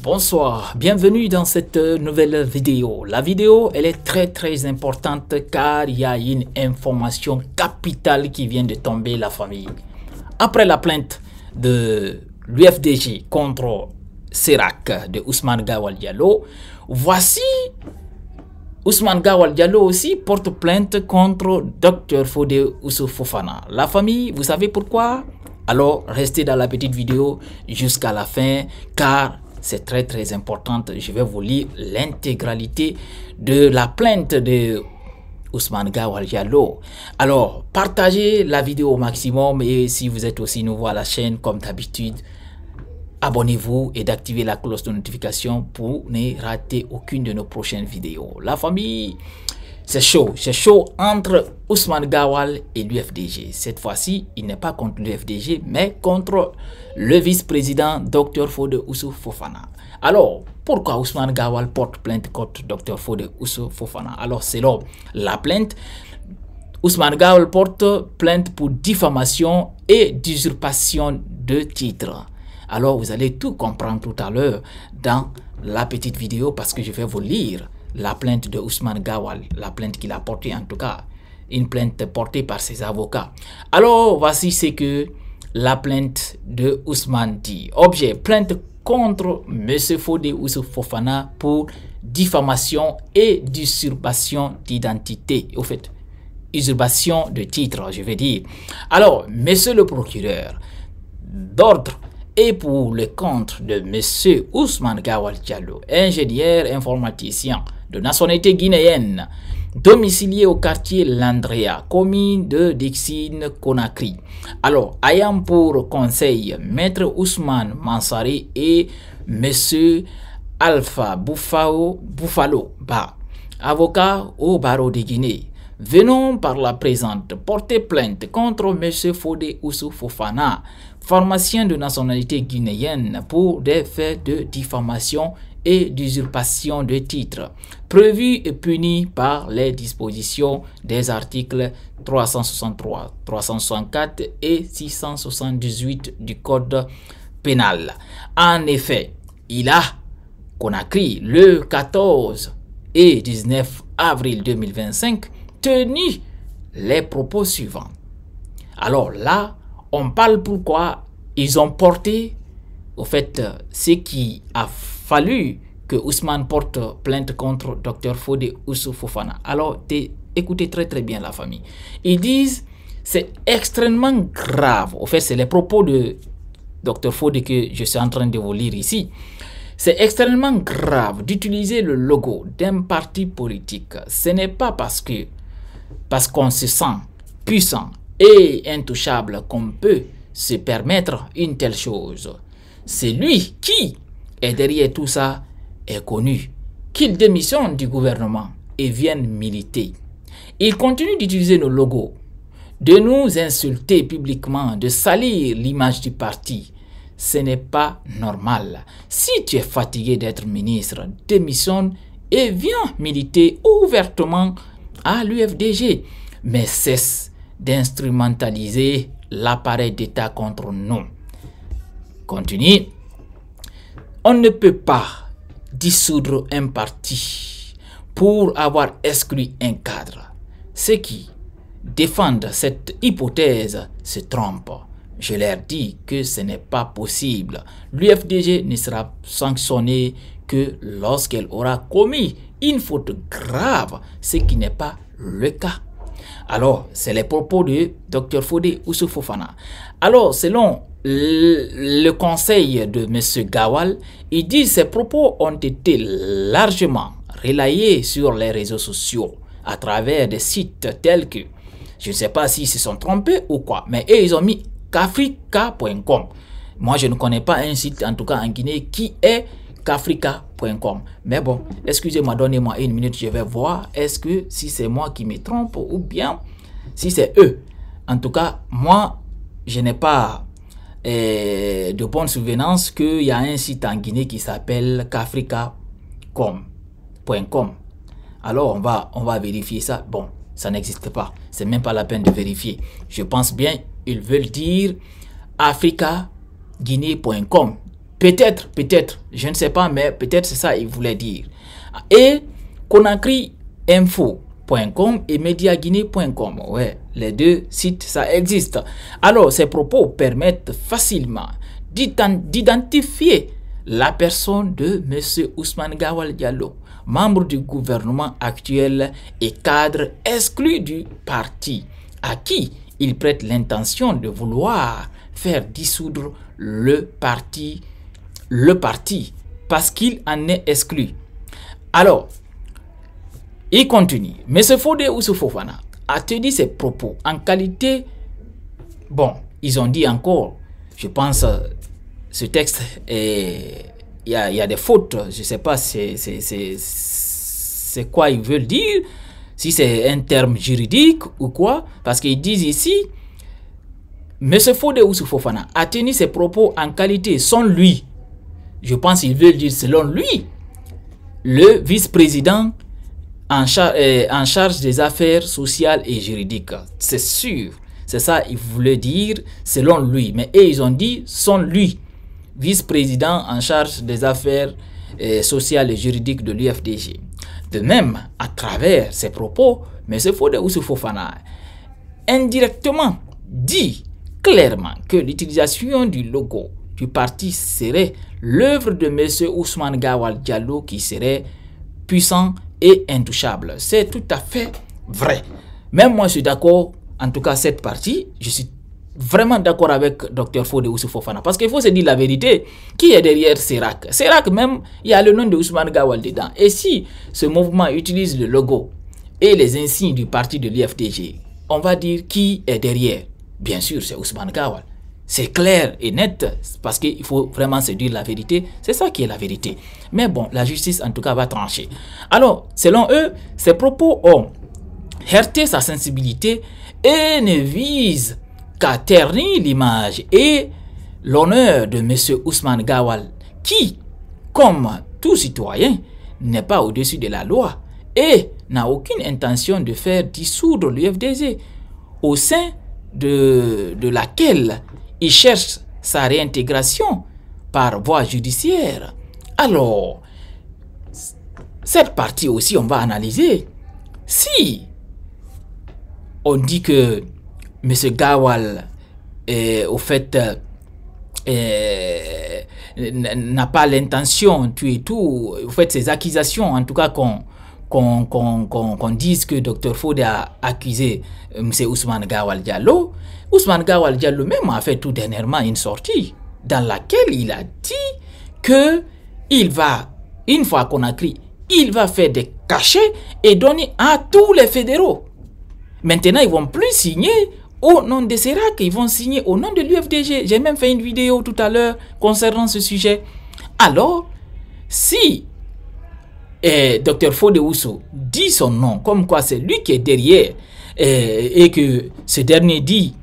Bonsoir, bienvenue dans cette nouvelle vidéo. La vidéo, elle est très importante car il y a une information capitale qui vient de tomber la famille. Après la plainte de l'UFDG contre Serac de Ousmane Gawal Diallo, voici Ousmane Gawal Diallo aussi porte plainte contre Dr Fodé Ousou Fofana. La famille, vous savez pourquoi? Alors, restez dans la petite vidéo jusqu'à la fin car c'est très important. Je vais vous lire l'intégralité de la plainte de Ousmane Gawal Diallo. Alors, partagez la vidéo au maximum et si vous êtes aussi nouveau à la chaîne, comme d'habitude, abonnez-vous et d'activer la cloche de notification pour ne rater aucune de nos prochaines vidéos. La famille, c'est chaud entre Ousmane Gawal et l'UFDG. Cette fois-ci, il n'est pas contre l'UFDG, mais contre le vice-président Dr Fodé Ousou Fofana. Alors, pourquoi Ousmane Gawal porte plainte contre Dr Fodé Ousou Fofana? Alors, selon la plainte, Ousmane Gawal porte plainte pour diffamation et d'usurpation de titres. Alors, vous allez tout comprendre tout à l'heure dans la petite vidéo parce que je vais vous lire la plainte de Ousmane Gawal, la plainte qu'il a portée en tout cas, une plainte portée par ses avocats. Alors, voici ce que la plainte de Ousmane dit. Objet, plainte contre M. Fodé Ousou Fofana pour diffamation et d'usurpation d'identité. Au fait, usurpation de titre, je vais dire. Alors, monsieur le procureur, d'ordre et pour le compte de M. Ousmane Gawal Diallo, ingénieur informaticien de nationalité guinéenne, domicilié au quartier Landrea, commune de Dixine, Conakry. Alors, ayant pour conseil Maître Ousmane Mansari et M. Alpha Buffalo Ba, avocat au barreau de Guinée, venons par la présente porter plainte contre M. Fodé Ousou Fofana, pharmacien de nationalité guinéenne, pour des faits de diffamation et d'usurpation de titres, prévus et punis par les dispositions des articles 363, 364 et 678 du Code pénal. En effet, il a Conakry le 14 et 19 avril 2025 tenu les propos suivants. Alors là, on parle pourquoi ils ont porté, au fait, ce qui a fallu que Ousmane porte plainte contre Dr Fodé Ousou Fofana. Alors, écoutez très bien la famille. Ils disent, c'est extrêmement grave. Au fait, c'est les propos de Dr Fodé que je suis en train de vous lire ici. C'est extrêmement grave d'utiliser le logo d'un parti politique. Ce n'est pas parce qu'on se sent puissant et intouchable qu'on peut se permettre une telle chose. C'est lui qui est derrière tout ça est connu, qu'il démissionne du gouvernement et vienne militer. Il continue d'utiliser nos logos, de nous insulter publiquement, de salir l'image du parti. Ce n'est pas normal. Si tu es fatigué d'être ministre, démissionne et viens militer ouvertement à l'UFDG. Mais cesse d'instrumentaliser l'appareil d'État contre nous. Continue. On ne peut pas dissoudre un parti pour avoir exclu un cadre. Ceux qui défendent cette hypothèse se trompent. Je leur dis que ce n'est pas possible. L'UFDG ne sera sanctionné que lorsqu'elle aura commis une faute grave, ce qui n'est pas le cas. Alors, c'est les propos de Dr Fodé Ousou Fofana. Alors, selon le conseil de M. Gawal, il dit que ces propos ont été largement relayés sur les réseaux sociaux à travers des sites tels que, je ne sais pas s'ils se sont trompés ou quoi, mais eux, ils ont mis kafrika.com. Moi, je ne connais pas un site, en tout cas en Guinée, qui est kafrika.com. Mais bon, excusez-moi, donnez-moi une minute, je vais voir est-ce que si c'est moi qui me trompe ou bien si c'est eux. En tout cas, moi, je n'ai pas de bonne souvenance qu'il y a un site en Guinée qui s'appelle kafrika.com. Alors, on va vérifier ça. Bon, ça n'existe pas. C'est même pas la peine de vérifier. Je pense bien, ils veulent dire africaguinée.com. Peut-être, je ne sais pas, mais peut-être c'est ça qu'il voulait dire. Et ConakryInfo.com et MediaGuinée.com. Ouais, les deux sites, ça existe. Alors, ces propos permettent facilement d'identifier la personne de M. Ousmane Gawal Diallo, membre du gouvernement actuel et cadre exclu du parti, à qui il prête l'intention de vouloir faire dissoudre le parti parce qu'il en est exclu. Alors, il continue. M. Fodé Oussou Fofana a tenu ses propos en qualité... Bon, ils ont dit encore, je pense, ce texte, il y a des fautes. Je ne sais pas c'est quoi ils veulent dire, si c'est un terme juridique ou quoi, parce qu'ils disent ici, M. Fodé Oussou Fofana a tenu ses propos en qualité, sans lui. Je pense qu'ils veulent dire selon lui, le vice-président en charge des affaires sociales et juridiques. C'est sûr, c'est ça qu'ils voulaient dire selon lui. Mais eux, ils ont dit sans lui, vice-président en charge des affaires sociales et juridiques de l'UFDG. De même, à travers ses propos, M. Fodé Oussou Fofana indirectement dit clairement que l'utilisation du logo du parti serait l'œuvre de M. Ousmane Gawal Diallo qui serait puissant et intouchable. C'est tout à fait vrai. Même moi, je suis d'accord, en tout cas cette partie, je suis vraiment d'accord avec Dr Fodé Oussou Fofana. Parce qu'il faut se dire la vérité, qui est derrière CERAC? CERAC même, il y a le nom de Ousmane Gawal dedans. Et si ce mouvement utilise le logo et les insignes du parti de l'IFDG, on va dire qui est derrière. Bien sûr, c'est Ousmane Gawal. C'est clair et net, parce qu'il faut vraiment se dire la vérité. C'est ça qui est la vérité. Mais bon, la justice en tout cas va trancher. Alors, selon eux, ces propos ont heurté sa sensibilité et ne visent qu'à ternir l'image et l'honneur de M. Ousmane Gawal, qui, comme tout citoyen, n'est pas au-dessus de la loi et n'a aucune intention de faire dissoudre l'UFDG, au sein de laquelle il cherche sa réintégration par voie judiciaire. Alors, cette partie aussi, on va analyser. Si on dit que M. Gawal, au fait, n'a pas l'intention, tout et tout, au fait, ces accusations, en tout cas qu'on dise que Dr Fodé a accusé M. Ousmane Gawal Diallo, Ousmane Gawal Diallo même a fait tout dernièrement une sortie dans laquelle il a dit que il va, une fois qu'on a Conakry, il va faire des cachets et donner à tous les fédéraux. Maintenant, ils vont plus signer au nom de CERAC, ils vont signer au nom de l'UFDG. J'ai même fait une vidéo tout à l'heure concernant ce sujet. Alors, si Dr Fodé Oussou dit son nom, comme quoi c'est lui qui est derrière, et que ce dernier dit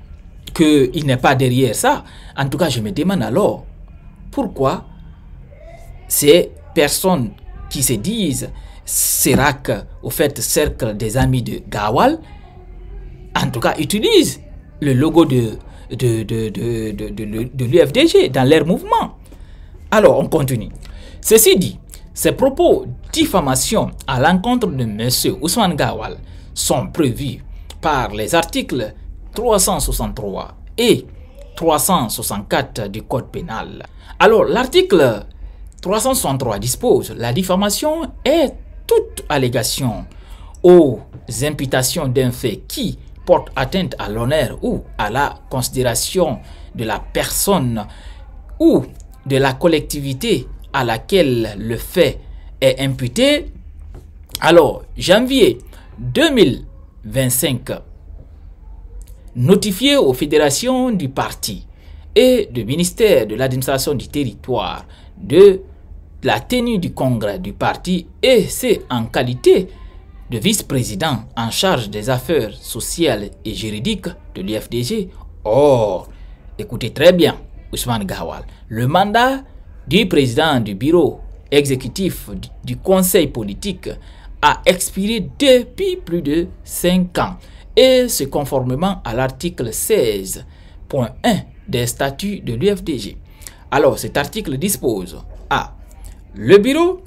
qu'il n'est pas derrière ça, en tout cas, je me demande alors pourquoi ces personnes qui se disent CERAC, au fait, cercle des amis de Gawal, en tout cas, utilisent le logo de l'UFDG dans leur mouvement. Alors, on continue. Ceci dit, ces propos diffamation à l'encontre de M. Ousmane Gawal sont prévus par les articles 363 et 364 du Code pénal. Alors, l'article 363 dispose: la diffamation est toute allégation aux imputations d'un fait qui porte atteinte à l'honneur ou à la considération de la personne ou de la collectivité à laquelle le fait est imputé. Alors, janvier 2025, notifié aux fédérations du parti et du ministère de l'administration du territoire de la tenue du congrès du parti, et c'est en qualité de vice-président en charge des affaires sociales et juridiques de l'UFDG. Or, écoutez très bien, Ousmane Gawal, le mandat du président du bureau exécutif du conseil politique a expiré depuis plus de 5 ans, et c'est conformément à l'article 16.1 des statuts de l'UFDG. Alors, cet article dispose: A. Le bureau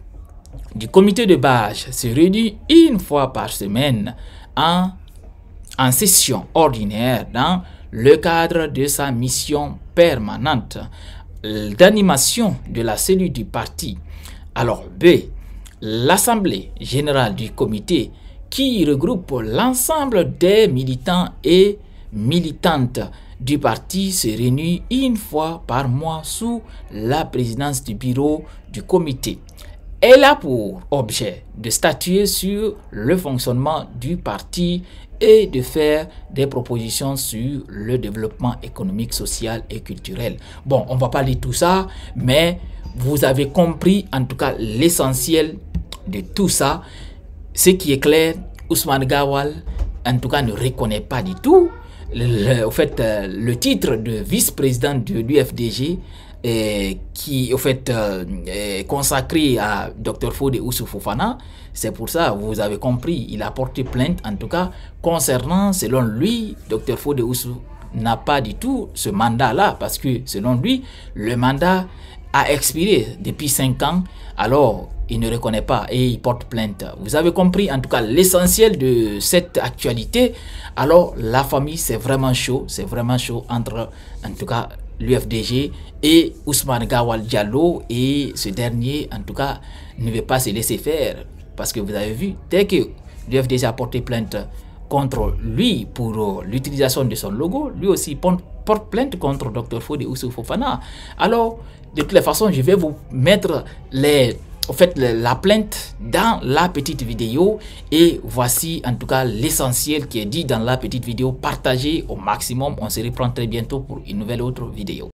du comité de base se réunit une fois par semaine en session ordinaire dans le cadre de sa mission permanente d'animation de la cellule du parti. Alors, B. L'Assemblée générale du comité, qui regroupe l'ensemble des militants et militantes du parti, se réunit une fois par mois sous la présidence du bureau du comité. Elle a pour objet de statuer sur le fonctionnement du parti et de faire des propositions sur le développement économique, social et culturel. Bon, on va pas lire tout ça, mais vous avez compris en tout cas l'essentiel de tout ça. Ce qui est clair, Ousmane Gawal en tout cas ne reconnaît pas du tout le titre de vice-président de l'UFDG qui au fait est consacré à Dr Fodé Oussou Fofana. C'est pour ça, vous avez compris, il a porté plainte en tout cas concernant, selon lui, Dr Fodé Oussou n'a pas du tout ce mandat-là, parce que selon lui, le mandat a expiré depuis 5 ans, alors il ne reconnaît pas et il porte plainte. Vous avez compris en tout cas l'essentiel de cette actualité. Alors la famille, c'est vraiment chaud entre en tout cas l'UFDG et Ousmane Gawal Diallo, et ce dernier en tout cas ne veut pas se laisser faire, parce que vous avez vu, dès que l'UFDG a porté plainte contre lui pour l'utilisation de son logo, lui aussi porte plainte contre Dr Fodé Oussou Fofana. Alors de toutes les façons, je vais vous mettre la plainte dans la petite vidéo, et voici en tout cas l'essentiel qui est dit dans la petite vidéo. Partagez au maximum. On se reprend très bientôt pour une nouvelle autre vidéo.